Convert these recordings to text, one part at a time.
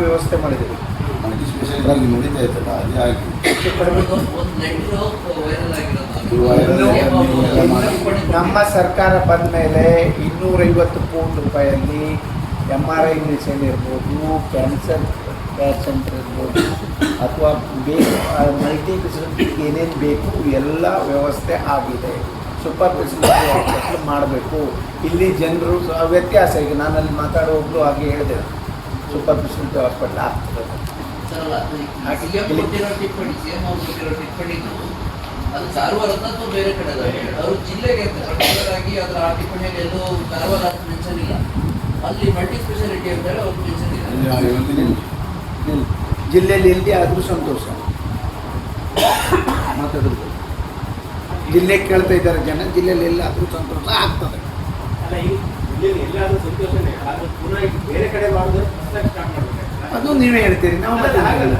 ವ್ಯವಸ್ಥೆ ಮಾಡಿದ್ದೀವಿ. Multi speciality ನಡೀತಾ ಇರ್ತಲ್ಲ ಅದೇ ಆಗಿ ನಮ್ಮ ಸರ್ಕಾರ ಬಂದ ಮೇಲೆ 250 ಕೋಟಿ ರೂಪಾಯಲ್ಲಿ MRI ಮಿಷನ್ ಇರ್ಬೋದು, ಕ್ಯಾನ್ಸರ್ ಕೇರ್ ಸೆಂಟರ್ ಇರ್ಬೋದು, ಅಥವಾ ಮಲ್ಟಿ ಫೆಸಿಲಿಟಿ ಏನೇನು ಬೇಕು ಎಲ್ಲ ವ್ಯವಸ್ಥೆ ಆಗಿದೆ. ಸೂಪರ್ ಫೆಸಿಲಿಟಿ ಹಾಸ್ಪಿಟ್ಲ್ ಮಾಡಬೇಕು. ಇಲ್ಲಿ ಜನರು ವ್ಯತ್ಯಾಸ, ಈಗ ನಾನು ಅಲ್ಲಿ ಮಾತಾಡೋಗ್ಲು ಹಾಗೆ ಹೇಳಿದೆ, ಸೂಪರ್ ಫೆಸಿಲಿಟಿ ಹಾಸ್ಪಿಟ್ಲ್ ಆಗ್ತದೆ. ಅದು ಕಾರವಾರ ಅಥವಾ ಬೇರೆ ಕಡೆ ಅವರು ಜಿಲ್ಲೆಗೆ ಆಗಿ ಅದರ ಆ ಟಿಪ್ಪಣಿಯಲ್ಲಿ ಎಲ್ಲೋ ಕಾರವಾರ ಮೆನ್ಷನ್ ಇಲ್ಲ, ಅಲ್ಲಿ ಮಲ್ಟಿ ಸ್ಪೆಷಾಲಿಟಿ ಅಂತ ಹೇಳಿ ಅವ್ರು ಮೆನ್ಷನ್ ಇಲ್ಲ. ಜಿಲ್ಲೆಯಲ್ಲಿ ಎಲ್ಲಿ ಆದರೂ ಸಂತೋಷ ಮಾತಾಡೋದು. ಜಿಲ್ಲೆ ಕೇಳ್ತಾ ಇದ್ದಾರೆ ಜನ, ಜಿಲ್ಲೆಯಲ್ಲಿ ಎಲ್ಲಾದರೂ ಸಂತೋಷ ಆಗ್ತದೆ. ಅದು ನೀವೇ ಹೇಳ್ತೀರಿ, ನಾವು ಆಗಲ್ಲ.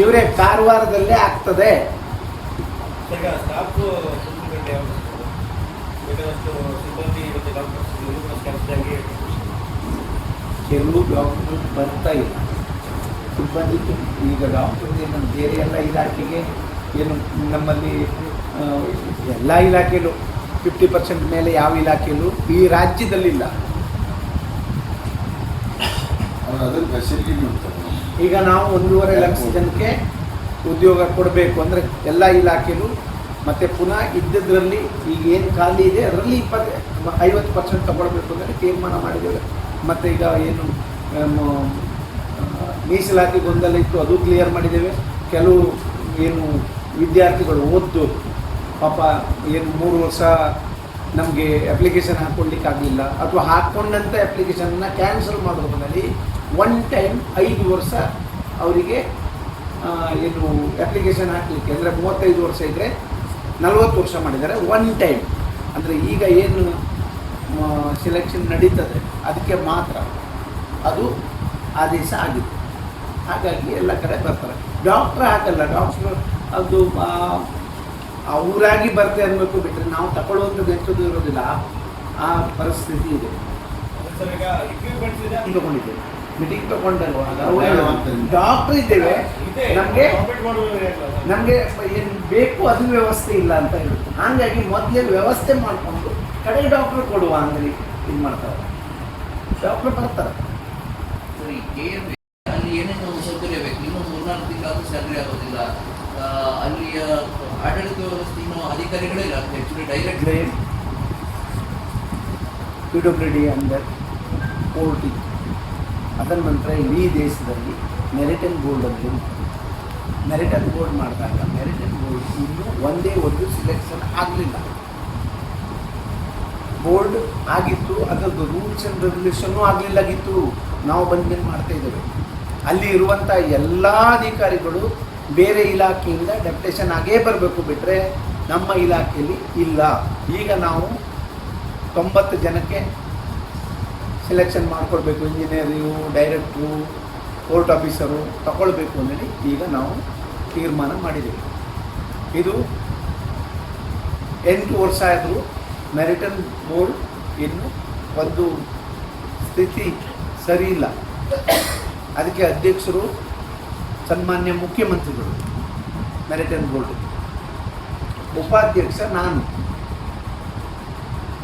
ಇವರೇ ಕಾರವಾರದಲ್ಲೇ ಆಗ್ತದೆ. ಕೆಲವು ಡಾಕ್ಟರ್ ಬರ್ತಾ ಇಲ್ಲ, ಸಿಬ್ಬಂದಿ. ಈಗ ಡಾಕ್ಟರ್ ಏನು ಬೇರೆ ಎಲ್ಲ ಇಲಾಖೆಗೆ ಏನು ನಮ್ಮಲ್ಲಿ ಎಲ್ಲ ಇಲಾಖೆಯಲ್ಲೂ 50% ಮೇಲೆ ಯಾವ ಇಲಾಖೆಯಲ್ಲೂ ಈ ರಾಜ್ಯದಲ್ಲಿಲ್ಲ. ಈಗ ನಾವು 1.5 ಲಕ್ಷ ಜನಕ್ಕೆ ಉದ್ಯೋಗ ಕೊಡಬೇಕು ಅಂದರೆ ಎಲ್ಲ ಇಲಾಖೆಯಲ್ಲೂ, ಮತ್ತು ಪುನಃ ಇದ್ದದ್ರಲ್ಲಿ ಈಗ ಏನು ಖಾಲಿ ಇದೆ ಅದರಲ್ಲಿ 50% ತಗೊಳ್ಬೇಕು ಅಂದರೆ ತೀರ್ಮಾನ ಮಾಡಿದ್ದೇವೆ. ಮತ್ತು ಈಗ ಏನು ಮೀಸಲಾತಿ ಗೊಂದಲ ಇತ್ತು, ಅದು ಕ್ಲಿಯರ್ ಮಾಡಿದ್ದೇವೆ. ಕೆಲವು ಏನು ವಿದ್ಯಾರ್ಥಿಗಳು ಓದ್ದು ಪಾಪ ಏನು 3 ವರ್ಷ ನಮಗೆ ಅಪ್ಲಿಕೇಶನ್ ಹಾಕ್ಕೊಳ್ಲಿಕ್ಕಾಗಲಿಲ್ಲ, ಅಥವಾ ಹಾಕ್ಕೊಂಡಂಥ ಅಪ್ಲಿಕೇಶನ್ನ ಕ್ಯಾನ್ಸಲ್ ಮಾಡೋದ್ರಲ್ಲಿ ಒನ್ ಟೈಮ್ 5 ವರ್ಷ ಅವರಿಗೆ ಏನು ಅಪ್ಲಿಕೇಶನ್ ಹಾಕಲಿಕ್ಕೆ, ಅಂದರೆ 35 ವರ್ಷ ಇದ್ದರೆ 40 ವರ್ಷ ಮಾಡಿದ್ದಾರೆ ಒನ್ ಟೈಮ್. ಅಂದರೆ ಈಗ ಏನು ಸೆಲೆಕ್ಷನ್ ನಡೀತದೆ ಅದಕ್ಕೆ ಮಾತ್ರ ಅದು ಆದೇಶ ಆಗಿದೆ. ಹಾಗಾಗಿ ಎಲ್ಲ ಕಡೆ ಬರ್ತಾರೆ. ಡಾಕ್ಟ್ರ್ ಹಾಕಲ್ಲ, ಡಾಕ್ಟ್ರು ಅದು ಅವರಾಗಿ ಬರ್ತೆ ಅನ್ನಬೇಕು ಬಿಟ್ಟರೆ ನಾವು ತಗೊಳ್ಳುವಂಥದ್ದು ಎಂಥದ್ದು ಇರೋದಿಲ್ಲ. ಆ ಪರಿಸ್ಥಿತಿ ಇದೆ. ತಗೊಂಡಿದ್ದೇವೆ, ಮೀಟಿಂಗ್ ತಗೊಂಡಲ್ವಾಗ ಡಾಕ್ಟ್ರ್ ಇದ್ದೇವೆ, ನಮಗೆ ಏನು ಬೇಕು ಅದು ವ್ಯವಸ್ಥೆ ಇಲ್ಲ ಅಂತ ಹೇಳುತ್ತೆ. ಹಾಗಾಗಿ ಮೊದಲೇ ವ್ಯವಸ್ಥೆ ಮಾಡಿಕೊಂಡು ಕಡೆ ಡಾಕ್ಟ್ರ್ ಕೊಡುವ ಅಂಗಡಿ ಇದು ಮಾಡ್ತಾರೆ, ಡಾಕ್ಟ್ರ್ ಬರ್ತಾರೆ. ಅಲ್ಲಿ ಏನೇನು ಸೌಕರ್ಯ ಬೇಕು, ಇನ್ನೂ 3-4 ತಿಂಗಳಾದರೂ ಸ್ಯಾಲ್ರಿ ಆಗೋದಿಲ್ಲ. ಅಲ್ಲಿಯ ಆಡಳಿತ ವ್ಯವಸ್ಥೆ ಇನ್ನೂ ಅಧಿಕಾರಿಗಳೇ ಇಲ್ಲ, ಆ್ಯಕ್ಚುಲಿ ಡೈರೆಕ್ಟ್ PWD ಅಂಡರ್ ಕೋರ್ಟಿ. ಅದರ ನಂತರ ಇಡೀ ದೇಶದಲ್ಲಿ ಮೆರಿಟನ್ ಬೋರ್ಡಲ್ಲಿ ಮೆರಿಟನ್ ಬೋರ್ಡ್ ಮಾಡಿದಾಗ ಮೆರಿಟನ್ ಬೋರ್ಡ್ ಇನ್ನೂ ಒಂದೇ ಒಂದು ಸಿಲೆಕ್ಷನ್ ಆಗಲಿಲ್ಲ. ಬೋರ್ಡ್ ಆಗಿತ್ತು, ಅದರದ್ದು ರೂಲ್ಸ್ ಆ್ಯಂಡ್ ರೆಗ್ಯುಲೇಷನ್ನೂ ಆಗಲಿಲ್ಲಾಗಿತ್ತು. ನಾವು ಬಂದ್ಮೇಲೆ ಮಾಡ್ತಾಯಿದ್ದೇವೆ. ಅಲ್ಲಿ ಇರುವಂಥ ಎಲ್ಲ ಅಧಿಕಾರಿಗಳು ಬೇರೆ ಇಲಾಖೆಯಿಂದ ಡೆಪ್ಯುಟೇಷನ್ ಆಗೇ ಬರಬೇಕು, ಬಿಟ್ಟರೆ ನಮ್ಮ ಇಲಾಖೆಯಲ್ಲಿ ಇಲ್ಲ. ಈಗ ನಾವು 90 ಜನಕ್ಕೆ ಸೆಲೆಕ್ಷನ್ ಮಾಡ್ಕೊಳ್ಬೇಕು. ಇಂಜಿನಿಯರಿಂಗು, ಡೈರೆಕ್ಟ್ರು, ಕೋರ್ಟ್ ಆಫೀಸರು ತಗೊಳ್ಬೇಕು ಅಂತೇಳಿ ಈಗ ನಾವು ತೀರ್ಮಾನ ಮಾಡಿದ್ದೇವೆ. ಇದು 8 ವರ್ಷ ಆದರೂ ಮೆರಿಟನ್ ಬೋರ್ಡ್ ಇನ್ನು ಒಂದು ಸ್ಥಿತಿ ಸರಿ ಇಲ್ಲ. ಅದಕ್ಕೆ ಅಧ್ಯಕ್ಷರು ಸನ್ಮಾನ್ಯ ಮುಖ್ಯಮಂತ್ರಿಗಳು, ಮೆರಿಟನ್ ಬೋರ್ಡ್ ಉಪಾಧ್ಯಕ್ಷ ನಾನು,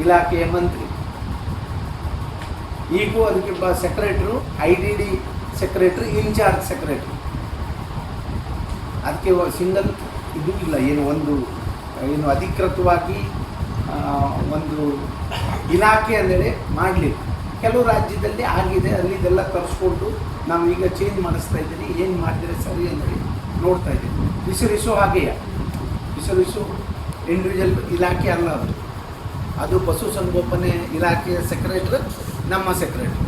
ಇಲಾಖೆಯ ಮಂತ್ರಿ. ಈಗೂ ಅದಕ್ಕೆ secretary, IDD secretary, incharge secretary. ಅದಕ್ಕೆ ಸಿಂಗಲ್ ಇದು ಇಲ್ಲ, ಏನು ಅಧಿಕೃತವಾಗಿ ಒಂದು ಇಲಾಖೆ ಅಂದರೆ ಮಾಡಲಿಲ್ಲ. ಕೆಲವು ರಾಜ್ಯದಲ್ಲಿ ಆಗಿದೆ, ಅಲ್ಲಿದೆಲ್ಲ ತರಿಸ್ಕೊಂಡು ನಾವು ಈಗ ಚೇಂಜ್ ಮಾಡಿಸ್ತಾ ಇದ್ದೀವಿ. ಏನು ಮಾಡಿದರೆ ಸರಿ ಅಂದರೆ ನೋಡ್ತಾ ಇದ್ದೀವಿ. ವಿಸರಿಸು ಹಾಗೆಯೇ, ವಿಸರಿಸು ಇಂಡಿವಿಜುವಲ್ ಇಲಾಖೆ ಅಲ್ಲ, ಅದು ಪಶುಸಂಗೋಪನೆ ಇಲಾಖೆಯ ಸೆಕ್ರೆಟ್ರಿ, ನಮ್ಮ ಸೆಕ್ರೆಟ್ರಿ.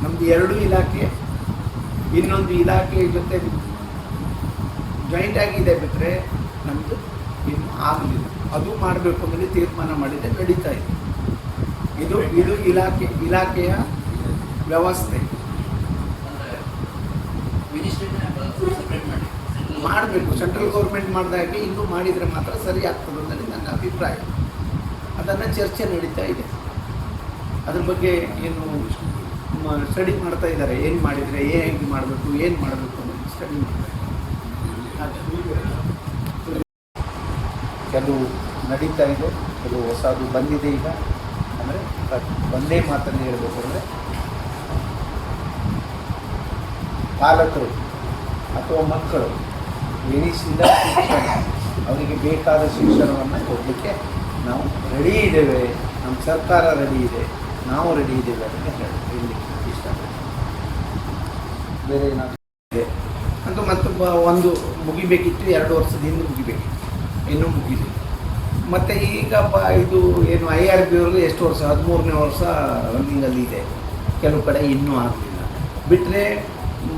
ನಮ್ಮದು 2 ಇಲಾಖೆ ಇನ್ನೊಂದು ಇಲಾಖೆ ಜೊತೆ ಜಾಯಿಂಟ್ ಆಗಿದೆ, ಬಿಟ್ಟರೆ ನಮ್ಮದು ಇನ್ನು ಆಗಲಿಲ್ಲ. ಅದು ಮಾಡಬೇಕು ಅಂದರೆ ತೀರ್ಮಾನ ಮಾಡಿದರೆ ನಡೀತಾ ಇದೆ. ಇದು ಇಲಾಖೆಯ ವ್ಯವಸ್ಥೆ ಮಾಡಬೇಕು. ಸೆಂಟ್ರಲ್ ಗೌರ್ಮೆಂಟ್ ಮಾಡಿದಾಗೆ ಇನ್ನೂ ಮಾಡಿದರೆ ಮಾತ್ರ ಸರಿ ಆಗ್ತದೆ ಅನ್ನೋದು ನನ್ನ ಅಭಿಪ್ರಾಯ. ಅದನ್ನು ಚರ್ಚೆ ನಡೀತಾ ಇದೆ. ಅದ್ರ ಬಗ್ಗೆ ಏನು ಸ್ಟಡಿ ಮಾಡ್ತಾ ಇದ್ದಾರೆ, ಏನು ಮಾಡಿದರೆ ಹೇಗೆ ಮಾಡಬೇಕು, ಏನು ಮಾಡಬೇಕು ಅನ್ನೋದು ಸ್ಟಡಿ ಮಾಡ್ತಾರೆ. ಕೆಲವು ನಡೀತಾ ಇದೆ, ಕೆಲವು ಹೊಸದು ಬಂದಿದೆ. ಈಗ ಅಂದರೆ ಒಂದೇ ಮಾತನ್ನು ಹೇಳಬೇಕು ಅಂದರೆ, ಪಾಲಕರು ಅಥವಾ ಮಕ್ಕಳು ಎನಿಸಿದ ಶಿಕ್ಷಣ, ಅವರಿಗೆ ಬೇಕಾದ ಶಿಕ್ಷಣವನ್ನು ಕೊಡಲಿಕ್ಕೆ ನಾವು ರೆಡಿ ಇದ್ದೇವೆ, ನಮ್ಮ ಸರ್ಕಾರ ರೆಡಿ ಇದೆ, ನಾವು ರೆಡಿ ಇದ್ದೇವೆ ಅಂತ ಹೇಳಿ ಇಷ್ಟ. ಬೇರೆ ಏನಾದರೂ ಇದೆ ಅಂತೂ ಒಂದು ಮುಗಿಬೇಕಿತ್ತು, 2 ವರ್ಷದ ಹಿಂದೆ ಮುಗಿಬೇಕಿತ್ತು, ಇನ್ನೂ ಮುಗಿದೆ. ಮತ್ತು ಈಗ ಇದು ಏನು IRB ಅವ್ರಿಗೆ ಎಷ್ಟು ವರ್ಷ, 13ನೇ ವರ್ಷ ರನ್ನಿಂಗಲ್ಲಿ ಇದೆ. ಕೆಲವು ಕಡೆ ಇನ್ನೂ ಆಗಲಿಲ್ಲ. ಬಿಟ್ಟರೆ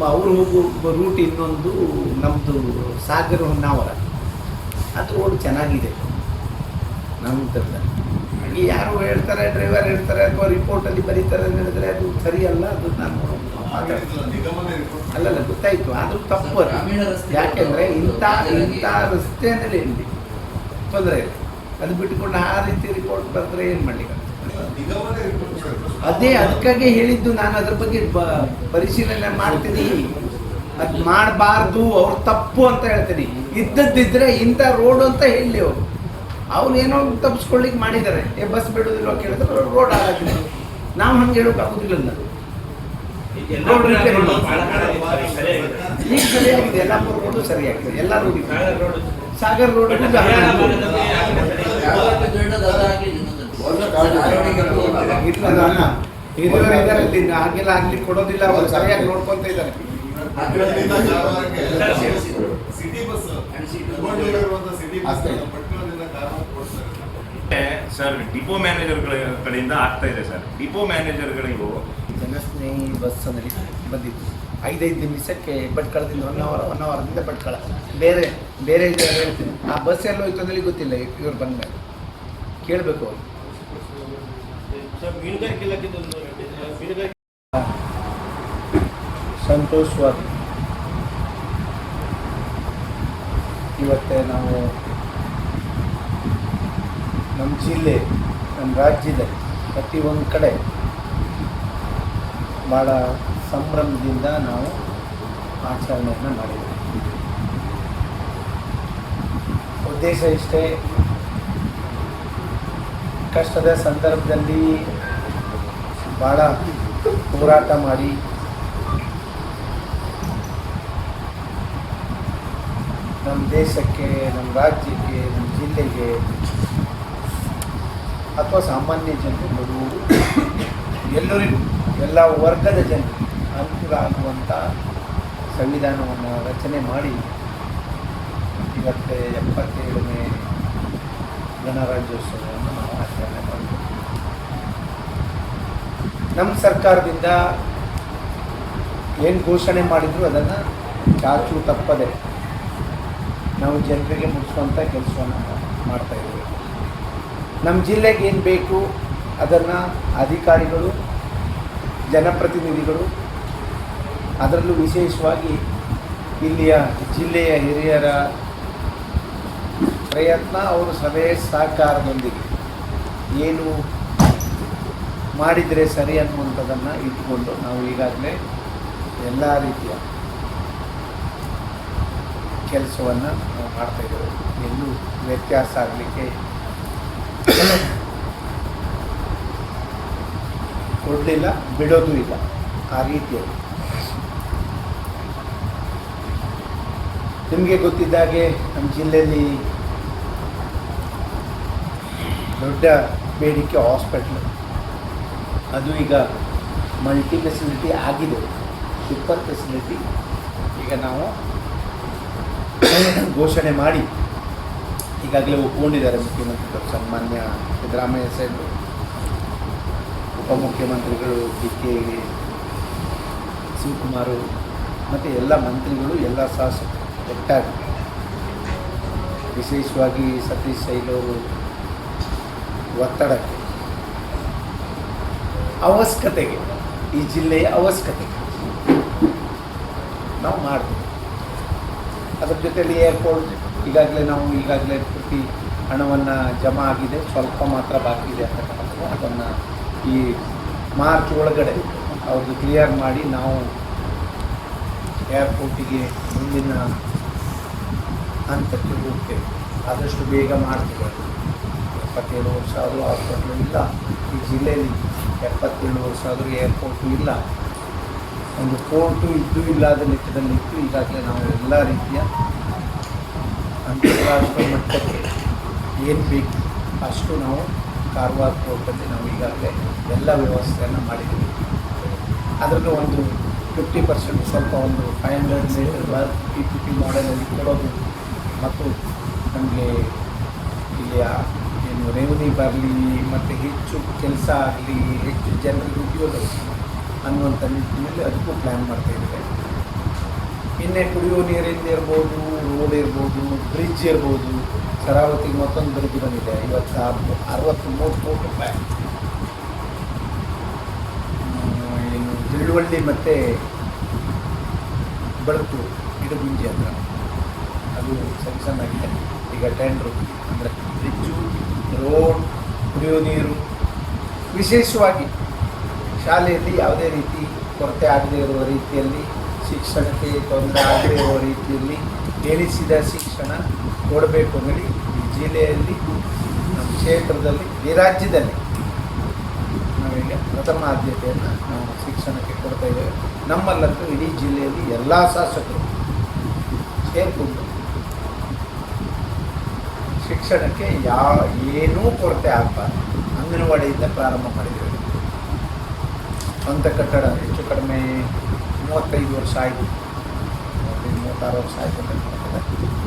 ಅವರು ಹೋಗೋ ರೂಟ್ ಇನ್ನೊಂದು ನಮ್ಮದು ಸಾಗರ ಹೊನ್ನಾವರ, ಅದು ರೋಡ್ ಚೆನ್ನಾಗಿದೆ ನಮ್ಮ ಥರದಲ್ಲಿ. ಹಾಗೆ ಯಾರು ಹೇಳ್ತಾರೆ, ಡ್ರೈವರ್ ಹೇಳ್ತಾರೆ ಅಥವಾ ರಿಪೋರ್ಟಲ್ಲಿ ಬರೀತಾರೆ ಅಂತ ಹೇಳಿದ್ರೆ ಅದು ಸರಿಯಲ್ಲ. ಅದು ನಾನು ಅಲ್ಲಲ್ಲ ಗೊತ್ತಾಯಿತು, ಅದು ತಪ್ಪು. ಯಾಕೆಂದರೆ ಇಂಥ ರಸ್ತೆಯಲ್ಲೇ ಇಲ್ಲಿ ತೊಂದರೆ ಇದೆ. ಅದು ಬಿಟ್ಟುಕೊಂಡು ಆ ರೀತಿ ರಿಪೋರ್ಟ್ ಬರೆದ್ರೆ ಏನು ಮಾಡಲಿಕ್ಕೆ? ಅದೇ ಅದಕ್ಕಾಗಿ ಹೇಳಿದ್ದು ನಾನು, ಅದ್ರ ಬಗ್ಗೆ ಪರಿಶೀಲನೆ ಮಾಡ್ತೀನಿ. ಅದು ಮಾಡಬಾರ್ದು, ಅವ್ರು ತಪ್ಪು ಅಂತ ಹೇಳ್ತೀನಿ. ಇದ್ದದ್ದಿದ್ರೆ ಇಂಥ ರೋಡು ಅಂತ ಹೇಳಿ ಅವ್ರು ಏನೋ ತಪ್ಪಿಸ್ಕೊಳ್ಳಿಕ್ಕೆ ಮಾಡಿದ್ದಾರೆ. ಬಸ್ ಬಿಡೋದಿಲ್ಲ ಕೇಳಿದ್ರೆ ರೋಡ್ ಹಾಳಾಗಿದೆ. ನಾವು ಹಂಗೆ ಹೇಳೋಕ್ಕಾಗೋದಿಲ್ಲ. ರೋಡ್ ಈಗ ಸರಿಯಾಗಿದೆ, ಯಲ್ಲಾಪುರ ರೋಡು ಸರಿಯಾಗಿದೆ, ಎಲ್ಲ ರೋಡಿಗೆ. ಸಾಗರ್ ರೋಡ್ ಹಿರಿಯವರು ಇದ್ದಾರೆ ಇಲ್ಲಿ, ಹಾಗೆಲ್ಲ ಆಗ್ಲಿಕ್ಕೆ ಕೊಡೋದಿಲ್ಲ. ಅವರು ಸರಿಯಾಗಿ ನೋಡ್ಕೊಂತ ಇದ್ದಾರೆ. ಸರ್, ಡಿಪೋ ಮ್ಯಾನೇಜರ್ಗಳ ಕಡೆಯಿಂದ ಆಗ್ತಾ ಇದೆ ಸರ್. ಡಿಪೋ ಮ್ಯಾನೇಜರ್ಗಳಿಗೂ ಜನಸ್ನೇಹಿ ಬಸ್ಸಲ್ಲಿ ಬಂದಿತ್ತು. 5 ನಿಮಿಷಕ್ಕೆ ಭಟ್ಕಳದಿಂದ 1 ಅವರ್ದಿಂದ ಭಟ್ಕಳ. ಬೇರೆ ಹೇಳ್ತೀನಿ, ಆ ಬಸ್ ಎಲ್ಲ ಹೋಯ್ತು ಅಂದ್ರೆ ಗೊತ್ತಿಲ್ಲ. ಇವ್ರು ಬಂದ್ಮೇಲೆ ಕೇಳಬೇಕು ಅವರು. ಸಂತೋಷವಾಗಿ ಇವತ್ತೇ ನಾವು ನಮ್ಮ ಜಿಲ್ಲೆ, ನಮ್ಮ ರಾಜ್ಯದಲ್ಲಿ ಪ್ರತಿಯೊಂದು ಕಡೆ ಭಾಳ ಸಂಭ್ರಮದಿಂದ ನಾವು ಆಚರಣೆಯನ್ನು ಮಾಡಿದ್ದೇವೆ. ಉದ್ದೇಶ ಇಷ್ಟೇ, ಕಷ್ಟದ ಸಂದರ್ಭದಲ್ಲಿ ಭಾಳ ಹೋರಾಟ ಮಾಡಿ ನಮ್ಮ ದೇಶಕ್ಕೆ, ನಮ್ಮ ರಾಜ್ಯಕ್ಕೆ, ನಮ್ಮ ಜಿಲ್ಲೆಗೆ ಅಥವಾ ಸಾಮಾನ್ಯ ಜನರು, ಬಡವರು, ಎಲ್ಲರಿಗೂ, ಎಲ್ಲ ವರ್ಗದ ಜನರಿಗೆ ಅನುಕೂಲ ಆಗುವಂಥ ಸಂವಿಧಾನವನ್ನು ರಚನೆ ಮಾಡಿ ಇವತ್ತೇ 77ನೇ ಗಣರಾಜ್ಯೋತ್ಸವವನ್ನು ನಾವು ಆಚರಣೆ ಮಾಡಿದ್ದೇವೆ. ನಮ್ಮ ಸರ್ಕಾರದಿಂದ ಏನು ಘೋಷಣೆ ಮಾಡಿದ್ರು ಅದನ್ನು ಚಾಚು ತಪ್ಪದೆ ನಾವು ಜನರಿಗೆ ಮುಟ್ಟಿಸುವಂಥ ಕೆಲಸವನ್ನು ಮಾಡ್ತಾಯಿದ್ದೇವೆ. ನಮ್ಮ ಜಿಲ್ಲೆಗೆ ಏನು ಬೇಕು ಅದನ್ನು ಅಧಿಕಾರಿಗಳು, ಜನಪ್ರತಿನಿಧಿಗಳು, ಅದರಲ್ಲೂ ವಿಶೇಷವಾಗಿ ಇಲ್ಲಿಯ ಜಿಲ್ಲೆಯ ಹಿರಿಯರ ಪ್ರಯತ್ನ, ಅವರು ಸಭೆ ಸಹಕಾರದೊಂದಿಗೆ ಏನು ಮಾಡಿದರೆ ಸರಿ ಅನ್ನುವಂಥದ್ದನ್ನು ಇಟ್ಟುಕೊಂಡು ನಾವು ಈಗಾಗಲೇ ಎಲ್ಲ ರೀತಿಯ ಕೆಲಸವನ್ನು ನಾವು ಮಾಡ್ತಾಯಿದ್ದೇವೆ. ಎಲ್ಲೂ ವ್ಯತ್ಯಾಸ ಆಗಲಿಕ್ಕೆ ಕೊಡಲಿಲ್ಲ, ಬಿಡೋದು ಇಲ್ಲ. ಆ ರೀತಿಯಲ್ಲಿ ನಿಮಗೆ ಗೊತ್ತಿದ್ದಾಗೆ ನಮ್ಮ ಜಿಲ್ಲೆಯಲ್ಲಿ ದೊಡ್ಡ ಬೇಡಿಕೆ ಹಾಸ್ಪಿಟ್ಲು. ಅದು ಈಗ ಮಲ್ಟಿ ಫೆಸಿಲಿಟಿ ಆಗಿದೆ, ಸೂಪರ್ ಫೆಸಿಲಿಟಿ. ಈಗ ನಾವು ಘೋಷಣೆ ಮಾಡಿ ಈಗಾಗಲೇ ಒಪ್ಕೊಂಡಿದ್ದಾರೆ ಮುಖ್ಯಮಂತ್ರಿಗಳು, ಸನ್ಮಾನ್ಯ ಸಿದ್ದರಾಮಯ್ಯ ಸಾಹೇಬರು, ಉಪಮುಖ್ಯಮಂತ್ರಿಗಳು DK ಶಿವಕುಮಾರು ಮತ್ತು ಎಲ್ಲ ಮಂತ್ರಿಗಳು, ಎಲ್ಲ ಶಾಸಕರು ಒಟ್ಟಾಗಿ, ವಿಶೇಷವಾಗಿ ಸತೀಶ್ ಶೈಲವರು ಒತ್ತಡಕ್ಕೆ, ಅವಶ್ಯಕತೆಗೆ, ಈ ಜಿಲ್ಲೆಯ ಅವಶ್ಯಕತೆಗೆ ನಾವು ಮಾಡ್ತೀವಿ. ಅದರ ಜೊತೆಯಲ್ಲಿ ಏರ್ಪೋರ್ಟ್ ಈಗಾಗಲೇ ಪ್ರತಿ ಹಣವನ್ನು ಜಮಾ ಆಗಿದೆ, ಸ್ವಲ್ಪ ಮಾತ್ರ ಬಾಕಿ ಇದೆ ಅಂತಕ್ಕಂಥದ್ದು. ಅದನ್ನು ಈ ಮಾರ್ಚ್ ಒಳಗಡೆ ಅವ್ರದ್ದು ಕ್ಲಿಯರ್ ಮಾಡಿ ನಾವು ಏರ್ಪೋರ್ಟಿಗೆ ಮುಂದಿನ ಹಂತಕ್ಕೆ ಹೋಗ್ತೇವೆ. ಆದಷ್ಟು ಬೇಗ ಮಾಡ್ತೇವೆ. 77 ವರ್ಷ ಆದರೂ ಹಾಸ್ಪಿಟ್ಲು ಇಲ್ಲ ಈ ಜಿಲ್ಲೆಯಲ್ಲಿ, 77 ವರ್ಷ ಆದರೂ ಏರ್ಪೋರ್ಟು ಇಲ್ಲ, ಒಂದು ಪೋರ್ಟು ಇದ್ದು ಇಲ್ಲದ ಲೆಕ್ಕದಲ್ಲಿತ್ತು. ಈಗಾಗಲೇ ನಾವು ಎಲ್ಲ ರೀತಿಯ ಅಂತಾರಾಷ್ಟ್ರೀಯ ಮಟ್ಟಕ್ಕೆ ಏನು ಬೇಕು ಅಷ್ಟು ನಾವು ಕಾರವಾರ ಪೋರ್ಟಲ್ಲಿ ನಾವು ಈಗಾಗಲೇ ಎಲ್ಲ ವ್ಯವಸ್ಥೆಯನ್ನು ಮಾಡಿದ್ದೀವಿ. ಅದರಲ್ಲೂ ಒಂದು 50% ಸ್ವಲ್ಪ ಒಂದು 500 ಮೀಟರ್ PPP ಮಾಡೆಲಲ್ಲಿ ಕೊಡೋದು ಮತ್ತು ನಮಗೆ ಇಲ್ಲಿಯ ಏನು ರೆವೆನ್ಯೂ ಬರಲಿ ಮತ್ತು ಹೆಚ್ಚು ಕೆಲಸ ಆಗಲಿ, ಹೆಚ್ಚು ಜನರಿಗೆ ಉದ್ಯೋಗ ಅನ್ನುವಂಥ ನಿಟ್ಟಿನಲ್ಲಿ ಅದಕ್ಕೂ ಪ್ಲ್ಯಾನ್ ಮಾಡ್ತಾಯಿದ್ದೇವೆ. ಇನ್ನೇ ಕುಡಿಯುವ ನೀರಿಂದ ಇರ್ಬೋದು, ರೋಡ್ ಇರ್ಬೋದು, ಬ್ರಿಡ್ಜ್ ಇರ್ಬೋದು. ಶರಾವತಿಗೆ ಮತ್ತೊಂದು ಬ್ರಿಡ್ಜ್ ಬಂದಿದೆ, 63 ಕೋಟಿ ರೂಪಾಯಿ. ಏನು ತಿಳುವಳ್ಳಿ ಮತ್ತು ಬೆಳಕು ಇಡಗುಂಜಿ ಹತ್ರ ಅದು ಸಣ್ಣಾಗಿದೆ. ಈಗ ಟೆಂಡ್ರು ಅಂದರೆ ಬ್ರಿಡ್ಜು, ರೋಡ್, ಕುಡಿಯುವ ನೀರು, ವಿಶೇಷವಾಗಿ ಶಾಲೆಯಲ್ಲಿ ಯಾವುದೇ ರೀತಿ ಕೊರತೆ ಆಗದೇ ಇರುವ ರೀತಿಯಲ್ಲಿ, ಶಿಕ್ಷಣಕ್ಕೆ ತೊಂದರೆ ಆಗದೇ ಇರುವ ರೀತಿಯಲ್ಲಿ ಹೇಳಿಸಿದ ಶಿಕ್ಷಣ ಕೊಡಬೇಕು ಅನ್ನೋದು ಈ ಜಿಲ್ಲೆಯಲ್ಲಿ, ನಮ್ಮ ಕ್ಷೇತ್ರದಲ್ಲಿ, ಈ ರಾಜ್ಯದಲ್ಲಿ ನಾವೀಗ ಪ್ರಥಮ ಆದ್ಯತೆಯನ್ನು ನಾವು ಶಿಕ್ಷಣಕ್ಕೆ ಕೊಡ್ತಾ ಇದ್ದೇವೆ. ನಮ್ಮಲ್ಲಂತೂ ಇಡೀ ಜಿಲ್ಲೆಯಲ್ಲಿ ಎಲ್ಲ ಶಾಸಕರು ಸೇರಿಕೊಂಡು ಶಿಕ್ಷಣಕ್ಕೆ ಏನೂ ಕೊರತೆ ಆಗಬಾರ್ದು ಅಂಗನವಾಡಿಯಿಂದ ಪ್ರಾರಂಭ ಮಾಡಿದ್ದೇವೆ. ಸ್ವಂತ ಕಟ್ಟಡ ಹೆಚ್ಚು ಕಡಿಮೆ 35 ವರ್ಷ ಆಯಿತು, 36 ವರ್ಷ ಆಯಿತು ಅಂತ ಹೇಳ್ತಾರೆ.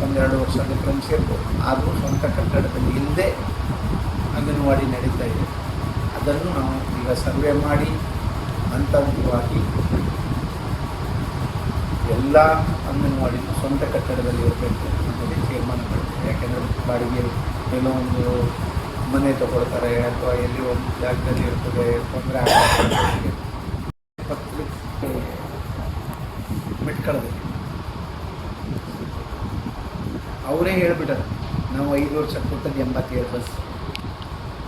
1-2 ವರ್ಷ ಡಿಫ್ರೆನ್ಸ್ ಇರ್ಬೋದು. ಆದರೂ ಸ್ವಂತ ಕಟ್ಟಡದಲ್ಲಿ ಇಲ್ಲದೆ ಅಂಗನವಾಡಿ ನಡೀತಾ ಇದೆ. ಅದನ್ನು ನಾವು ಈಗ ಸರ್ವೆ ಮಾಡಿ ಹಂತವಾಗಿ ಎಲ್ಲ ಅಂಗನವಾಡಿನೂ ಸ್ವಂತ ಕಟ್ಟಡದಲ್ಲಿ ಇರಬೇಕು ಅನ್ನೋದೇ ತೀರ್ಮಾನ ಮಾಡಿದ್ದೇವೆ. ಯಾಕೆಂದರೆ ಬಾಡಿಗೆ ಎಲ್ಲೋ ಒಂದು ಮನೆ ತಗೊಳ್ತಾರೆ ಅಥವಾ ಎಲ್ಲಿ ಒಂದು ಜಾಗದಲ್ಲಿ ಇರ್ತದೆ, ತೊಂದರೆ ಆಗ್ತದೆ. ಮೆಟ್ಕಳದಲ್ಲಿ ಅವರೇ ಹೇಳಿಬಿಟ್ಟಾರೆ, ನಾವು 5 ವರ್ಷ ಕೊಟ್ಟದ್ದು 87 ಬಸ್.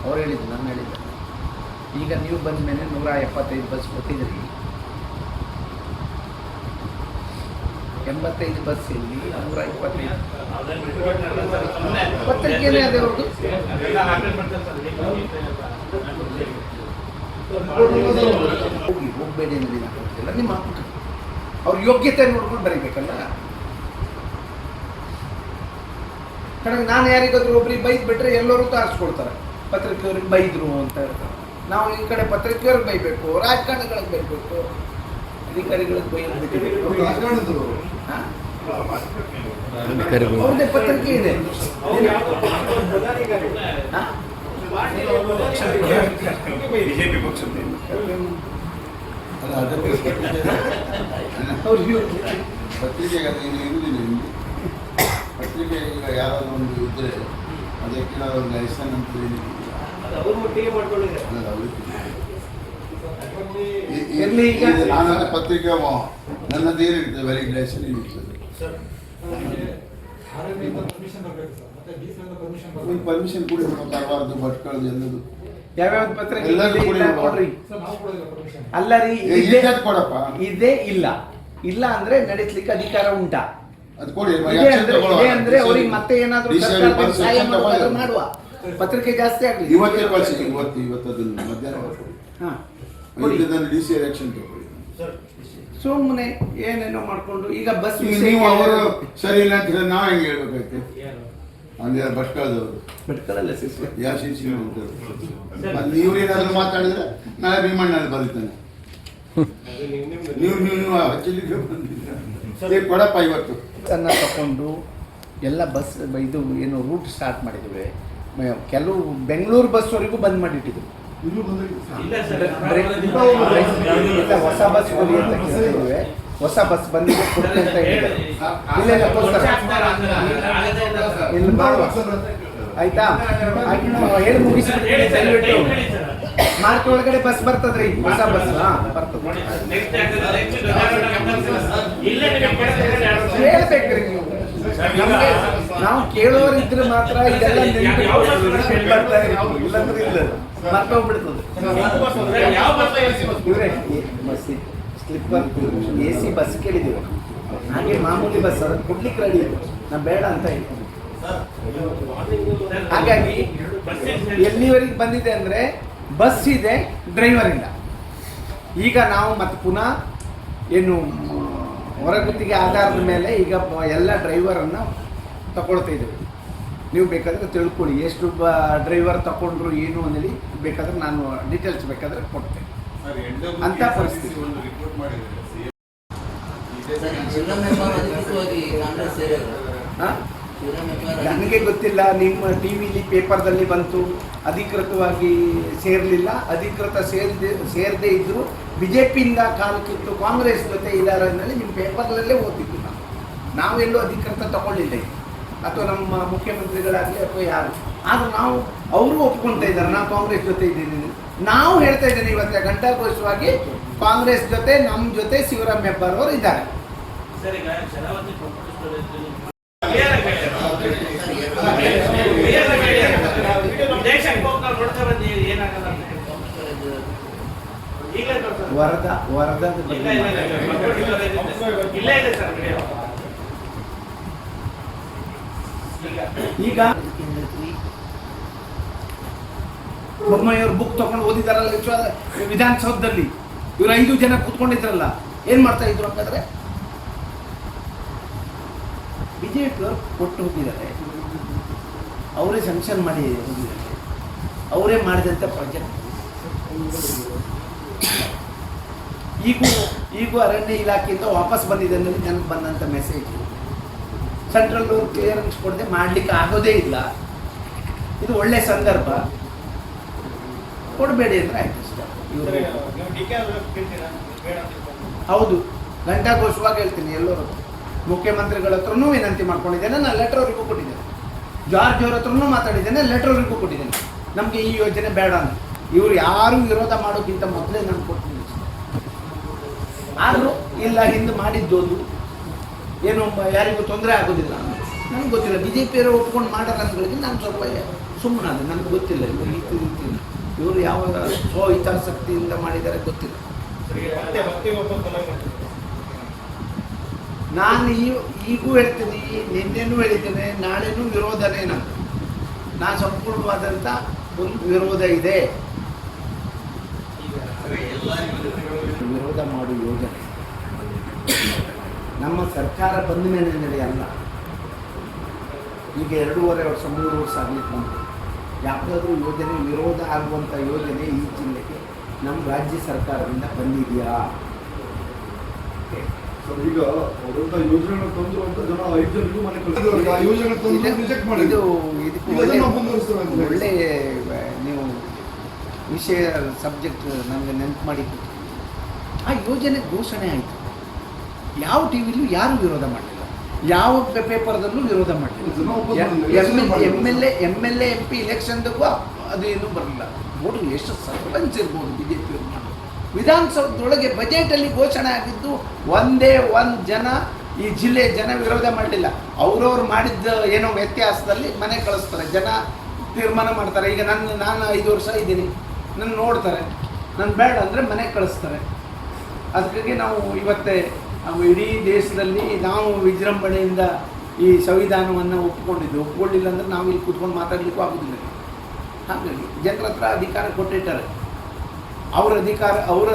ಅವ್ರು ಹೇಳಿದ್ದು, ನಾನು ಹೇಳಿದ್ದೆ. ಈಗ ನೀವು ಬಂದ ಮೇಲೆ 175 ಬಸ್ ಕೊಟ್ಟಿದ್ರಿ. 85 ಬಸ್ ಇಲ್ಲಿ 125 ಪತ್ರಿಕೆಯೇ ಅದೇ ಅವ್ರದ್ದು. ಹೋಗಬೇಡಿ ಅನ್ನೋದಿಲ್ಲ, ಕೊಡ್ತಿಲ್ಲ. ನಿಮ್ಮ ಅವ್ರ ಯೋಗ್ಯತೆ ನೋಡ್ಕೊಂಡು ಬರೀಬೇಕಲ್ಲ. ಕಡೆಗೆ ನಾನು ಯಾರಿಗಾದ್ರೂ ಒಬ್ರಿಗೆ ಬೈದು ಬಿಟ್ಟರೆ ಎಲ್ಲರೂ ತಾರಿಸ್ಕೊಳ್ತಾರೆ, ಪತ್ರಿಕೆಯವ್ರಿಗೆ ಬೈದರು ಅಂತ ಹೇಳ್ತಾರೆ. ನಾವು ಈ ಕಡೆ ಪತ್ರಿಕೆಯವ್ರಿಗೆ ಬೈಬೇಕು, ರಾಜಕಾರಣಿಗಳಿಗೆ ಬೈಬೇಕು, ಅಧಿಕಾರಿಗಳಿಗೆ ಬೈಯಬೇಕು. ಅವ್ರದ್ದೇ ಪತ್ರಿಕೆ ಇದೆ. ಬಿಜೆಪಿ ಪಕ್ಷದ ಪತ್ರಿಕೆಗೆ ಏನು ಇರುವುದಿಲ್ಲ ನಿಮಗೆ. ಪತ್ರಿಕೆ ಈಗ ಯಾರಾದರೂ ಒಂದು ಇದ್ದರೆ ಅದಕ್ಕೆ ಒಂದು ಲೈಸನ್ ಅಂತ ನಾನು ಪತ್ರಿಕೆ ನನ್ನದೇನಿರ್ತದೆ ವೆರಿ ಲೈಸನ್ ಇರ್ತದೆ. ಪರ್ಮಿಷನ್ ಕೂಡ ಕಾರವಾರದ್ದು, ಭಟ್ಕಳದ್ದು ಎಲ್ಲದು ಯಾವ್ಯಾವ ಪತ್ರಿಕೆ ನೋಡ್ರಿ. ಅಲ್ಲ ರೀ, ಕೊಡಪ್ಪ. ಇದೇ ಇಲ್ಲ ಅಂದ್ರೆ ನಡೆಸ್ಲಿಕ್ಕೆ ಅಧಿಕಾರ ಉಂಟಾ? ಅದು ಕೊಡಿ. ಅಂದ್ರೆ ಅವ್ರಿಗೆ ಮತ್ತೆ ಏನಾದ್ರು ಸಹಾಯ ಮಾಡುವ. ಪತ್ರಿಕೆ ಜಾಸ್ತಿ ಆಗ್ಲಿ. ಇವತ್ತೇ ಕಳಿಸಿ, ಇವತ್ತು ಅದನ್ನು ಮಧ್ಯಾಹ್ನ DC ಎಲೆಕ್ಷನ್ ತಗೊಳ್ಳಿ. ಸುಮ್ಮನೆ ಏನೇನೋ ಮಾಡ್ಕೊಂಡು ಈಗ ಬಸ್ ನೀವು ಅವರು ಸರಿ ಇಲ್ಲ ಅಂತ ನಾವು ಹೆಂಗೆ ಹೇಳ್ಬೇಕಾಯ್ತು? ಅಂದ್ರೆ ಭಟ್ಕಳದವರು ಭಟ್ಕಳಲ್ಲ ಯಾವ ಶಿಕ್ಷೆ ನೀವ್ರೇನಾದ್ರು ಮಾತಾಡಿದ್ರೆ ನಾಳೆ ಭೀಮಣ್ಣಲ್ಲಿ ಬರೀತಾನೆ. ನೀವು ಹಚ್ಚಲಿಕ್ಕೆ ಬಂದಿದ್ದೀರ ಕೊಡಪ್ಪ. ಇವತ್ತು ತಗೊಂಡು ಎಲ್ಲ ಬಸ್ ಇದು ಏನು ರೂಟ್ ಸ್ಟಾರ್ಟ್ ಮಾಡಿದ್ವಿ. ಕೆಲವು ಬೆಂಗಳೂರು ಬಸ್ವರೆಗೂ ಬಂದ್ ಮಾಡಿಟ್ಟಿದ್ರು. ಹೊಸ ಬಸ್ ಕೊಡಿ ಅಂತ ಕೇಳಿದ್ವಿ. ಹೊಸ ಬಸ್ ಬಂದಿದೆ ಕೊಡ್ತೀನಿ ಅಂತ ಹೇಳಿದ್ದಾರೆ. ಇಲ್ಲಿ ಮಾಡುವ ಆಯ್ತಾ? ಹೇಳಿ ಮುಗಿಸ್ಬಿಟ್ಟು ದಯವಿಟ್ಟು ಮಾರ್ಕ್ ಒಳಗಡೆ ಬಸ್ ಬರ್ತದ್ರಿ, ಹೊಸ ಬಸ್ ಬರ್ತದೆ. ಹೇಳ್ಬೇಕ್ರಿ ನೀವು. ನಮಗೆ ನಾವು ಕೇಳೋರಿದ್ರೆ ಮಾತ್ರ ಇದೆಲ್ಲ ಬರ್ತಾ ಇರ್ತೀವಿ, ಇಲ್ಲಾಂದ್ರೆ ಇಲ್ಲ ಮರ್ತೋಗ್ಬಿಡ್ತದೆ. ಸ್ಲಿಪ್ಪರ್ AC ಬಸ್ ಕೇಳಿದ್ದೀವಿ, ಹಾಗೆ ಮಾಮೂಲಿ ಬಸ್ ಅದನ್ನು ಕೊಡ್ಲಿಕ್ಕೆ ರೆಡಿ ನಾವು ಬೇಡ ಅಂತ ಹೇಳಿ. ಹಾಗಾಗಿ ಎಲ್ಲಿವರೆಗೆ ಬಂದಿದೆ ಅಂದರೆ ಬಸ್ ಇದೆ, ಡ್ರೈವರ್ ಇಲ್ಲ. ಈಗ ನಾವು ಮತ್ತೆ ಪುನಃ ಏನು ಹೊರಗುತ್ತಿಗೆ ಆಧಾರದ ಮೇಲೆ ಈಗ ಎಲ್ಲ ಡ್ರೈವರನ್ನು ತಗೊಳ್ತಾ ಇದ್ದೀವಿ. ನೀವು ಬೇಕಾದರೆ ತಿಳ್ಕೊಳ್ಳಿ ಎಷ್ಟು ಡ್ರೈವರ್ ತಗೊಂಡ್ರು ಏನು ಅಂದೇಳಿ, ಬೇಕಾದ್ರೆ ನಾನು ಡೀಟೇಲ್ಸ್ ಬೇಕಾದರೆ ಕೊಡ್ತೇನೆ. ಅಂತ ಪರಿಸ್ಥಿತಿ. ಒಂದು ರಿಪೋರ್ಟ್ ಮಾಡಿದ್ದಾರೆ ಶಿವರಾಮ್ ಹೆಬ್ಬಾರ್ ಅಧಿಕೃತವಾಗಿ ಕಾಂಗ್ರೆಸ್ ಸೇರಿದ್ರು. ಹಾಂ, ಶಿವರಾಮ್ ಹೆಬ್ಬಾರ್ ನನಗೆ ಗೊತ್ತಿಲ್ಲ. ನಿಮ್ಮ ಟಿ ವಿಲಿ ಪೇಪರ್ದಲ್ಲಿ ಬಂತು ಅಧಿಕೃತವಾಗಿ ಸೇರಲಿಲ್ಲ, ಅಧಿಕೃತ ಸೇರದೇ ಇದ್ದರು BJPಯಿಂದ ಕಾಲು ಕಿತ್ತು ಕಾಂಗ್ರೆಸ್ ಜೊತೆ ಇದ್ದಾರೆ ಅಂದೇಳಿ ನಿಮ್ಮ ಪೇಪರ್ನಲ್ಲೇ ಓದಿದ್ದು. ನಾವೆಲ್ಲೂ ಅಧಿಕೃತ ತಗೊಳ್ಳಿಲ್ಲ ಇದು, ಅಥವಾ ನಮ್ಮ ಮುಖ್ಯಮಂತ್ರಿಗಳಾಗಲಿ ಅಥವಾ ಯಾರು. ಆದರೂ ನಾವು ಅವರು ಒಪ್ಕೊಳ್ತಾ ಇದ್ದಾರೆ ನಾವು ಕಾಂಗ್ರೆಸ್ ಜೊತೆ ಇದ್ದೀನಿ. ನಾವು ಹೇಳ್ತಾ ಇದ್ದೇನೆ ಇವತ್ತು ಘಂಟಾಘೋಷವಾಗಿ ಕಾಂಗ್ರೆಸ್ ಜೊತೆ ನಮ್ಮ ಜೊತೆ ಶಿವರಾಮ್ ಹೆಬ್ಬಾರ್ ಅವರು ಇದ್ದಾರೆ. ವರದಾ ಈಗ ಬೊಮ್ಮಾಯಿಯವ್ರು ಬುಕ್ ತಗೊಂಡು ಓದಿದಾರಲ್ಲ ವಿಧಾನಸೌಧದಲ್ಲಿ, ಇವರು 5 ಜನ ಕೂತ್ಕೊಂಡಿದ್ರಲ್ಲ, ಏನ್ ಮಾಡ್ತಾ ಇದ್ರು ಅಂತಂದ್ರೆ ಬಿಜೆಪಿಯವರು ಕೊಟ್ಟು ಹೋಗಿದ್ದಾರೆ, ಅವರೇ ಸ್ಯಾಂಕ್ಷನ್ ಮಾಡಿ ಹೋಗಿದ್ದಾರೆ, ಅವರೇ ಮಾಡಿದಂಥ ಪ್ರಾಜೆಕ್ಟ್. ಈಗೂ ಅರಣ್ಯ ಇಲಾಖೆಯಿಂದ ವಾಪಸ್ ಬಂದಿದೆ ಅನ್ನೋದು ನನಗೆ ಬಂದಂಥ ಮೆಸೇಜ್. ಸೆಂಟ್ರಲ್ ಕ್ಲಿಯರೆನ್ಸ್ ಕೊಡದೆ ಮಾಡಲಿಕ್ಕೆ ಆಗೋದೇ ಇಲ್ಲ. ಇದು ಒಳ್ಳೆ ಸಂದರ್ಭ, ಕೊಡಬೇಡಿ ಅಂದರೆ ಆಯ್ತು ಅಷ್ಟೇ. ಹೌದು, ಘಂಟಾಘೋಷವಾಗಿ ಹೇಳ್ತೀನಿ. ಎಲ್ಲರೂ ಮುಖ್ಯಮಂತ್ರಿಗಳ ಹತ್ರನೂ ವಿನಂತಿ ಮಾಡ್ಕೊಂಡಿದ್ದೇನೆ, ನಾನು ಲೆಟರ್ ಅವ್ರಿಗೂ ಕೊಟ್ಟಿದ್ದೇನೆ. ಜಾರ್ಜ್ ಅವ್ರ ಹತ್ರನೂ ಮಾತಾಡಿದ್ದೇನೆ, ಲೆಟರ್ ಅವ್ರಿಗೂ ಕೊಟ್ಟಿದ್ದೇನೆ. ನಮಗೆ ಈ ಯೋಜನೆ ಬೇಡ ಅಂತ. ಇವರು ಯಾರು ವಿರೋಧ ಮಾಡೋಕ್ಕಿಂತ ಮೊದಲೇ ನಾನು ಕೊಡ್ತೀನಿ. ಆದರೂ ಇಲ್ಲ, ಹಿಂದೆ ಮಾಡಿದ್ದೋದು ಏನು ಯಾರಿಗೂ ತೊಂದರೆ ಆಗೋದಿಲ್ಲ ನನಗೆ ಗೊತ್ತಿಲ್ಲ. BJPಯವರು ಒಪ್ಕೊಂಡು ಮಾಡೋಣ ಅಂದ್ಗಳಿಗೆ ನಾನು ಸ್ವಲ್ಪ ಸುಮ್ಮನಾದೆ, ನನಗೆ ಗೊತ್ತಿಲ್ಲ ಇವರು ಈ ರೀತಿ ಇವರು ಯಾವ ಸ್ವಹಿತಾಸಕ್ತಿಯಿಂದ ಮಾಡಿದ್ದಾರೆ ಗೊತ್ತಿಲ್ಲ. ನಾನು ಈಗೂ ಹೇಳ್ತೀನಿ, ನಿನ್ನೆನೂ ಹೇಳಿದ್ದೇನೆ, ನಾಳೆನೂ ವಿರೋಧನೇ. ನಾನು ಸಂಪೂರ್ಣವಾದಂಥ ಒಂದು ವಿರೋಧ ಇದೆ. ವಿರೋಧ ಮಾಡುವ ಯೋಜನೆ ನಮ್ಮ ಸರ್ಕಾರ ಬಂದ ಮೇಲೆ ನಡೆಯಲ್ಲ. ಈಗ 2.5 ವರ್ಷ 3 ವರ್ಷ ಆಗಲಿಕ್ಕೆ ಬಂತು. ಯಾವುದಾದ್ರೂ ಯೋಜನೆ ವಿರೋಧ ಆಗುವಂಥ ಯೋಜನೆ ಈ ಜಿಲ್ಲೆಗೆ ನಮ್ಮ ರಾಜ್ಯ ಸರ್ಕಾರದಿಂದ ಬಂದಿದೆಯಾ? ಈಗ ಅವರಂತ ಯೋಜನೆಗಳು ತಂದ್ರು ಅಂತ ಜನ 5 ಜನರಿಗೂ ಮನೆ ಕಳಿಸಿದ್ರು. ಆ ಯೋಜನೆ ತಂದು ರಿಜೆಕ್ಟ್ ಮಾಡಿದ್ರು. ಒಳ್ಳೆ ನೀವು ವಿಷಯ ಸಬ್ಜೆಕ್ಟ್ ನಮಗೆ ನೆನಪು ಮಾಡಿ. ಆ ಯೋಜನೆ ಘೋಷಣೆ ಆಯಿತು, ಯಾವ ಟಿ ವಿಲೂ ಯಾರೂ ವಿರೋಧ ಮಾಡಲಿಲ್ಲ, ಯಾವ ಪೇಪರ್ದಲ್ಲೂ ವಿರೋಧ ಮಾಡಲಿಲ್ಲ. MLA MP ಇಲೆಕ್ಷನ್ದಕ್ಕೂ ಅದೇನು ಬರಲಿಲ್ಲ. ನೋಡ್ರಿ ಎಷ್ಟು ಸರ್ಪಂಚ್ ಇರ್ಬೋದು BJP ವಿಧಾನಸೌಧದೊಳಗೆ ಬಜೆಟಲ್ಲಿ ಘೋಷಣೆ ಆಗಿದ್ದು ಒಂದೇ ಒಂದು ಜನ ಈ ಜಿಲ್ಲೆ ಜನ ವಿರೋಧ ಮಾಡಲಿಲ್ಲ. ಅವ್ರವ್ರು ಮಾಡಿದ್ದ ಏನೋ ವ್ಯತ್ಯಾಸದಲ್ಲಿ ಮನೆ ಕಳಿಸ್ತಾರೆ, ಜನ ತೀರ್ಮಾನ ಮಾಡ್ತಾರೆ. ಈಗ ನಾನು 5 ವರ್ಷ ಇದ್ದೀನಿ, ನನ್ನ ನೋಡ್ತಾರೆ, ನನ್ನ ಬೇಡ ಅಂದರೆ ಮನೆ ಕಳಿಸ್ತಾರೆ. ಅದಕ್ಕಾಗಿ ನಾವು ಇವತ್ತೇ ಇಡೀ ದೇಶದಲ್ಲಿ ನಾವು ವಿಜೃಂಭಣೆಯಿಂದ ಈ ಸಂವಿಧಾನವನ್ನು ಒಪ್ಪಿಕೊಳ್ಳಿಲ್ಲ ಅಂದರೆ ನಾವು ಇಲ್ಲಿ ಕೂತ್ಕೊಂಡು ಮಾತಾಡಲಿಕ್ಕೂ ಆಗೋದಿಲ್ಲ. ಹಾಗಾಗಿ ಜನರ ಹತ್ರ ಅಧಿಕಾರ ಕೊಟ್ಟಿರ್ತಾರೆ, ಅವರ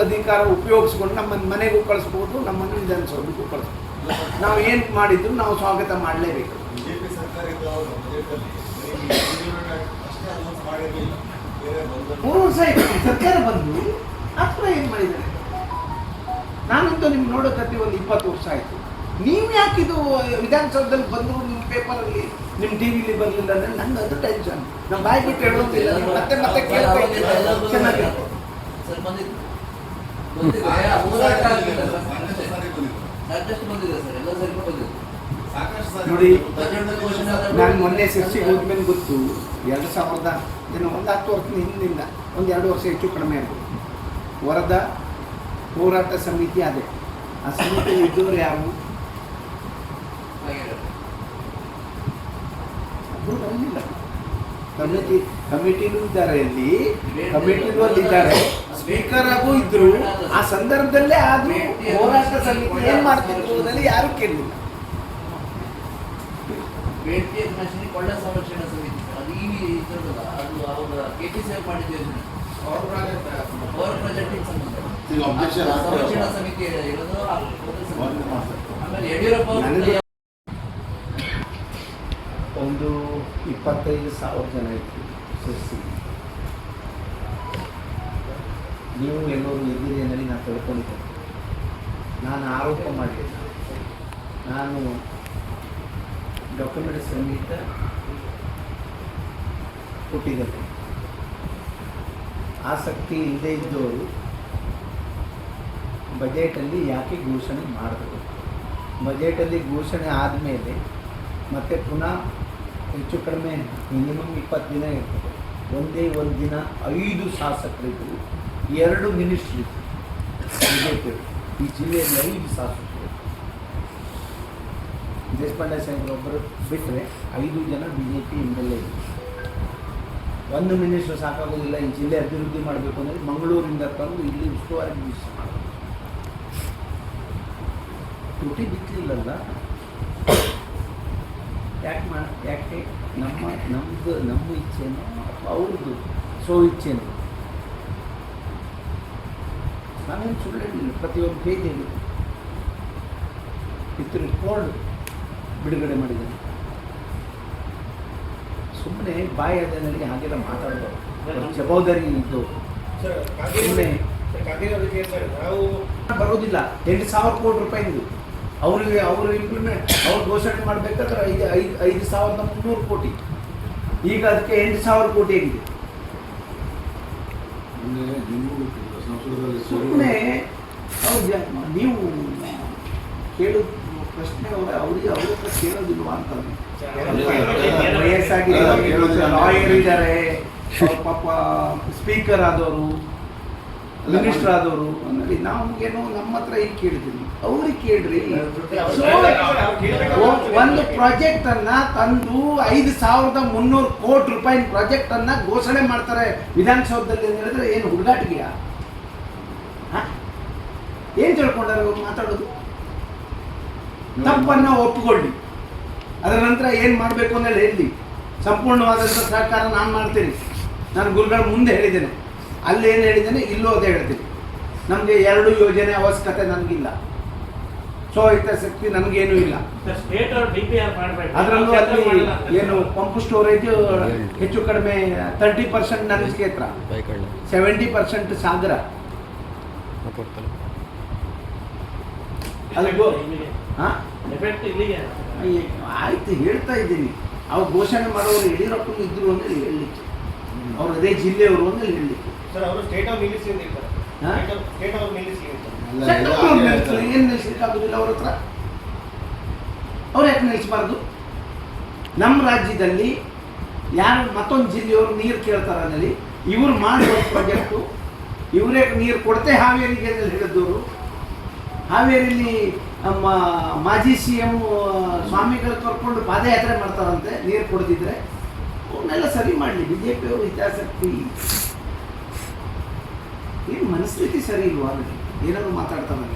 ಅಧಿಕಾರ ಉಪಯೋಗಿಸ್ಕೊಂಡು ನಮ್ಮನ್ನು ಮನೆಗೂ ಕಳಿಸ್ಬೋದು, ನಮ್ಮನ್ನು ವಿಧಾನಸೌಧಕ್ಕೂ ಕಳಿಸ್ಬೋದು. ನಾವು ಏನು ಮಾಡಿದ್ರು ನಾವು ಸ್ವಾಗತ ಮಾಡಲೇಬೇಕು. ಬಿಜೆಪಿ ಸರ್ಕಾರ 3 ವರ್ಷ ಆಯಿತು ಸರ್ಕಾರ ಬಂದು, ಅಥವಾ ಏನು ಮಾಡಿದ್ದಾರೆ? ನಾನಂತೂ ನಿಮ್ಗೆ ನೋಡೋಕತ್ತಿ ಒಂದು 20 ವರ್ಷ ಆಯಿತು. ನೀವು ಯಾಕಿದು ವಿಧಾನಸೌಧದಲ್ಲಿ ಬಂದು ನಿಮ್ಮ ಪೇಪರಲ್ಲಿ ನಿಮ್ಮ ಟಿ ವಿಲಿ ಬರಲಿಲ್ಲ ಅಂದರೆ ನಂಗೆ ಅದು ಟೆನ್ಷನ್. ನಮ್ಮ ಬಾಯಿ ಬಿಟ್ಟು ಹೇಳೋದಿಲ್ಲ, ಮತ್ತೆ ಮತ್ತೆ ಕೇಳ್ತಾ ಚೆನ್ನಾಗಿ ನೋಡಿ. ನಾನು ಮೊನ್ನೆ ಶಿರ್ಸಿಗೆ ಹೋದ್ಮೇಲೆ ಗೊತ್ತು, 2000 ಒಂದು 10 ವರ್ಷದ ಹಿಂದಿಂದ ಒಂದು 2 ವರ್ಷ ಹೆಚ್ಚು ಕಡಿಮೆ ಆಗಿದೆ. ವರದಾ ಹೋರಾಟ ಸಮಿತಿ ಅದೇ, ಆ ಸಮಿತಿ ಇದ್ದವರು ಯಾರು? ಒಬ್ಬರು ಬರಲಿಲ್ಲ. ಕಮಿಟಿನೂ ಇದ್ದಾರೆ, ಇಲ್ಲಿ ಕಮಿಟಿನೂ ಅಲ್ಲಿದ್ದಾರೆ, ಸ್ಪೀಕರ್ ಆಗು ಇದ್ರು ಆ ಸಂದರ್ಭದಲ್ಲೇ ಆದ್ರೂ ಹೋರಾಟ ಸಮಿತಿ ಏನ್ ಮಾಡ್ತಿದ್ರು ಅನ್ನೋದ್ರಲ್ಲಿ ಯಾರು ಕೇಳಲಿಲ್ಲ. ಬೇಡಿಕೆ ನಶಿನಿ ಕೊಳ್ಳ ಸಂರಕ್ಷಣಾ ಸಮಿತಿ ಅದು ಈ ಇದ್ರದ್ದಲ್ಲ, ಅದು ಅವಾಗ KTCF ಮಾಡಿದ ಯೋಜನೆ ಪವರ್ ಪ್ರಾಜೆಕ್ಟಿಗೆ ಸಂಬಂಧ ಈಗ objection ಆಗ್ತದೆ. ಸಂರಕ್ಷಣಾ ಸಮಿತಿ ಇರೋದು ಒಂದು ಮಾತ್ರ. ಆಮೇಲೆ ಯಡಿಯೂರಪ್ಪ ಅವರು ನನಗೆ ಒಂದು 25,000 ಜನ ಇತ್ತು ಸೃಷ್ಟಿ. ನೀವು ಎಲ್ಲರೂ ಇದ್ದೀರಿ ಅನ್ನೋದು ನಾನು ತಿಳ್ಕೊಂಡಿದ್ದೆ. ನಾನು ಆರೋಪ ಮಾಡಿದ್ದೆ, ನಾನು ಡಾಕ್ಯುಮೆಂಟ್ ಸಮೇತ ಕೊಟ್ಟಿದ್ದೆ. ಆಸಕ್ತಿ ಇಲ್ಲದೆ ಇದ್ದವರು ಬಜೆಟಲ್ಲಿ ಯಾಕೆ ಘೋಷಣೆ ಮಾಡಿದ್ರು, ಬಜೆಟಲ್ಲಿ ಘೋಷಣೆ ಆದಮೇಲೆ ಮತ್ತೆ ಪುನಃ ಹೆಚ್ಚು ಕಡಿಮೆ ಮಿನಿಮಮ್ 20 ದಿನ ಇರ್ತದೆ. ಒಂದೇ ಒಂದು ದಿನ 5 ಶಾಸಕರಿದ್ದರು, 2 ಮಿನಿಸ್ಟ್ರು ಇದ್ದರು ಬಿಜೆಪಿ. ಈ ಜಿಲ್ಲೆಯಲ್ಲಿ 5 ಶಾಸಕರು, ದೇಶಪಾಂಡೆ ಸಾಹೇಬ್ರೊಬ್ಬರು ಬಿಟ್ಟರೆ 5 ಜನ BJP MLA ಇದ್ದರು. 1 ಮಿನಿಸ್ಟ್ರು ಸಾಕಾಗೋದಿಲ್ಲ, ಈ ಜಿಲ್ಲೆ ಅಭಿವೃದ್ಧಿ ಮಾಡಬೇಕು ಅಂದರೆ ಮಂಗಳೂರಿಂದ ತಂದು ಇಲ್ಲಿ ಉಸ್ತುವಾರಿ ಮಿನಿಸ್ಟ್ರು ಮಾಡೋದು. ತುಟಿ ಬಿತ್ತಲಿಲ್ಲಲ್ಲ, ಯಾಕೆ ನಮ್ಮ ಇಚ್ಛೆನೋ ಅಥವಾ ಅವ್ರದ್ದು ಇಚ್ಛೆನೋ? ನಾವೇನು ಸುಳ್ಳು ಹೇಳಿಲ್ಲ, ಪ್ರತಿಯೊಂದು ಪೇಜ್ ಹೇಳಿದೆ. ಇತ್ತು ರಿಪೋರ್ಟ್ ಬಿಡುಗಡೆ ಮಾಡಿದ್ದೇನೆ. ಸುಮ್ಮನೆ ಬಾಯಿ ಅದರಲ್ಲಿ ಹಾಗೆಲ್ಲ ಮಾತಾಡೋದು ಜವಾಬ್ದಾರಿ ಇದ್ದು ಸುಮ್ಮನೆ ಬರೋದಿಲ್ಲ. 8,000 ಕೋಟಿ ರೂಪಾಯಿ ಅವರು ಇಂಪ್ಲಿಮೆಂಟ್ ಅವ್ರು ಘೋಷಣೆ ಮಾಡಬೇಕಾದ್ರೆ 5,300 ಕೋಟಿ. ಈಗ ಅದಕ್ಕೆ 8,000 ಕೋಟಿ ಆಗಿದೆ. ಸುಮ್ಮನೆ ನೀವು ಕೇಳೋದು ಪ್ರಶ್ನೆ ಅವ್ರ ಹತ್ರ ಕೇಳೋದಿಲ್ವಾ ಅಂತ. ವಯಸ್ಸಾಗಿದೆ, ಲಾಯರ್ ಇದ್ದಾರೆ, ಪಾಪ ಸ್ಪೀಕರ್ ಆದವರು, ಮಿನಿಸ್ಟರ್ ಆದವರು ಅನ್ನೋದು ನಮಗೇನೋ ನಮ್ಮ ಹತ್ರ ಈಗ ಕೇಳಿದ್ದೀವಿ, ಅವ್ರಿಗೆ ಕೇಳ್ರಿ. ಒಂದು ಪ್ರಾಜೆಕ್ಟ್ ಅನ್ನ ತಂದು 5,300 ಕೋಟಿ ರೂಪಾಯಿ ಪ್ರಾಜೆಕ್ಟ್ ಅನ್ನ ಘೋಷಣೆ ಮಾಡ್ತಾರೆ ವಿಧಾನಸೌಧದಲ್ಲಿ ಅಂತ ಹೇಳಿದ್ರೆ ಏನು ಹುಡುಗಾಟಿಗೆಯಾ? ಏನ್ ತಿಳ್ಕೊಂಡಾರ ಮಾತಾಡೋದು? ತಪ್ಪನ್ನ ಒಪ್ಪಿಕೊಳ್ಳಿ, ಅದರ ನಂತರ ಏನು ಮಾಡಬೇಕು ಅಂತ ಹೇಳಿ ಸಂಪೂರ್ಣವಾದಂಥ ಸಹಕಾರ ನಾನು ಮಾಡ್ತೀನಿ. ನಾನು ಗುರುಗಳ ಮುಂದೆ ಹೇಳಿದ್ದೇನೆ, ಅಲ್ಲಿ ಏನು ಹೇಳಿದ್ದೇನೆ ಇಲ್ಲೂ ಅದೇ ಹೇಳ್ತೀನಿ. ನಮಗೆ 2 ಯೋಜನೆ ಅವಶ್ಯಕತೆ ನನಗಿಲ್ಲ, ಹಿತಾಸಕ್ತಿ ನನಗೇನು ಇಲ್ಲ. ಅದರಲ್ಲೂ ಅಲ್ಲಿ ಏನು ಪಂಪ್ ಸ್ಟೋರೇಜ್ ಹೆಚ್ಚು ಕಡಿಮೆ 30% ನನ್ನ ಕ್ಷೇತ್ರ, 70% ಸಾಗರ. ಆಯ್ತು, ಹೇಳ್ತಾ ಇದ್ದೀನಿ. ಅವ್ರು ಘೋಷಣೆ ಮಾಡೋರು ಯಡಿಯೂರಪ್ಪನ ಇದ್ರು ಅಂದ್ರೆ ಹೇಳಲಿಕ್ಕೆ, ಅವ್ರು ಅದೇ ಜಿಲ್ಲೆಯವರು ಅಂದ್ರೆ ಹೇಳಲಿಕ್ಕೆ. ಏನು ನಿಲ್ಲಿಸಲಿಕ್ಕಾಗೋದಿಲ್ಲ ಅವ್ರ ಹತ್ರ? ಅವ್ರು ಯಾಕೆ ನಿಲ್ಲಿಸಬಾರ್ದು? ನಮ್ಮ ರಾಜ್ಯದಲ್ಲಿ ಯಾರು ಮತ್ತೊಂದು ಜಿಲ್ಲೆಯವರು ನೀರು ಕೇಳ್ತಾರೆ ಅನ್ನಲಿ, ಇವ್ರು ಮಾಡುವ ಪ್ರಾಜೆಕ್ಟು ಇವರೇ ನೀರು ಕೊಡ್ತೆ ಹಾವೇರಿಗೆ ಹೇಳಿದವರು. ಹಾವೇರಿಯಲ್ಲಿ ನಮ್ಮ ಮಾಜಿ CM ಸ್ವಾಮಿಗಳು ಕರ್ಕೊಂಡು ಪಾದಯಾತ್ರೆ ಮಾಡ್ತಾರಂತೆ ನೀರು ಕೊಡ್ತಿದ್ರೆ. ಅವನ್ನೆಲ್ಲ ಸರಿ ಮಾಡಲಿ. BJP ಅವರು ಹಿತಾಸಕ್ತಿ ಏನು ಮನಸ್ಥಿತಿ ಸರಿ ಇಲ್ವಾ? ಏನಾದ್ರು ಮಾತಾಡ್ತಾರೆ.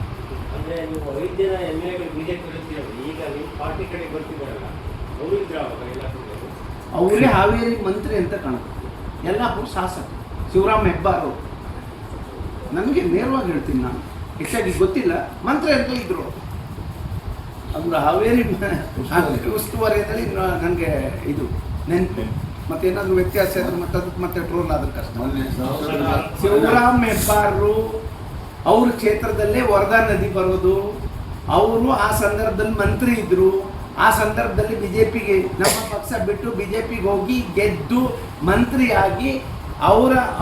ಅಂದ್ರೆ ನೀವು 5 ಜನ MLAಗಳು BJP ಈಗ ನೀವು ಪಾರ್ಟಿ ಕಡೆ ಬರ್ತಿದ್ದಾರಲ್ಲ, ಅವರು ಅವರೇ ಹಾವೇರಿ ಮಂತ್ರಿ ಅಂತ ಕಾಣುತ್ತೆ. ಯಲ್ಲಾಪುರ ಶಾಸಕ ಶಿವರಾಮ್ ಹೆಬ್ಬಾರ್. ನನಗೆ ನೇರವಾಗಿ ಹೇಳ್ತೀನಿ, ನಾನು ಹೆಚ್ಚಾಗಿ ಗೊತ್ತಿಲ್ಲ, ಮಂತ್ರಿ ಅಂತ ಇದ್ರು. ಅಂದ್ರೆ ಹಾವೇರಿ ಉಸ್ತುವಾರಿ ಅಂತೇಳಿ ನನಗೆ ಇದು ನೆನಪು. ಮತ್ತೇನಾದರೂ ವ್ಯತ್ಯಾಸ ಇದ್ರೆ ಮತ್ತೆ ಟ್ರೋಲ್ ಆದ್ರೆ ಕಷ್ಟ. ಶಿವರಾಮ್ ಹೆಬ್ಬಾರರು ಅವ್ರ ಕ್ಷೇತ್ರದಲ್ಲೇ ವರದಾ ನದಿ ಬರೋದು, ಅವರು ಆ ಸಂದರ್ಭದಲ್ಲಿ ಮಂತ್ರಿ ಇದ್ರು. ಆ ಸಂದರ್ಭದಲ್ಲಿ BJPಗೆ ನಮ್ಮ ಪಕ್ಷ ಬಿಟ್ಟು BJPಗೆ ಹೋಗಿ ಗೆದ್ದು ಮಂತ್ರಿಯಾಗಿ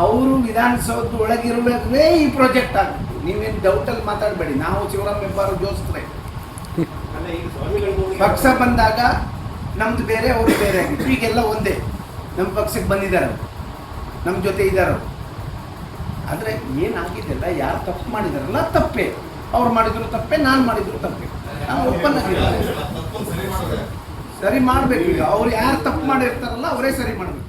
ಅವರು ವಿಧಾನಸೌಧ ಒಳಗಿರುವಾಗಲೇ ಈ ಪ್ರಾಜೆಕ್ಟ್ ಆಗಿತ್ತು. ನೀವೇನು ಡೌಟಲ್ಲಿ ಮಾತಾಡಬೇಡಿ. ನಾವು ಶಿವರಾಮ್ ಹೆಬ್ಬಾರ್ ಜೋಸ್ತ್ರೆ ಪಕ್ಷ ಬಂದಾಗ ನಮ್ದು ಬೇರೆ, ಅವರು ಬೇರೆ ಆಗಿತ್ತು. ಈಗೆಲ್ಲ ಒಂದೇ, ನಮ್ಮ ಪಕ್ಷಕ್ಕೆ ಬಂದಿದ್ದಾರೆ, ನಮ್ಮ ಜೊತೆ ಇದ್ದಾರೆ. ಆದರೆ ಏನಾಗಿದ್ದೆಲ್ಲ ಯಾರು ತಪ್ಪು ಮಾಡಿದಾರಲ್ಲ ತಪ್ಪೇ. ಅವ್ರು ಮಾಡಿದ್ರು ತಪ್ಪೇ, ನಾನು ಮಾಡಿದ್ರು ತಪ್ಪೇ. ನಾವು ಓಪನ್ ಆಗಿಲ್ಲ, ಸರಿ ಮಾಡಬೇಕು. ಈಗ ಅವ್ರು ಯಾರು ತಪ್ಪು ಮಾಡಿರ್ತಾರಲ್ಲ ಅವರೇ ಸರಿ ಮಾಡಬೇಕು.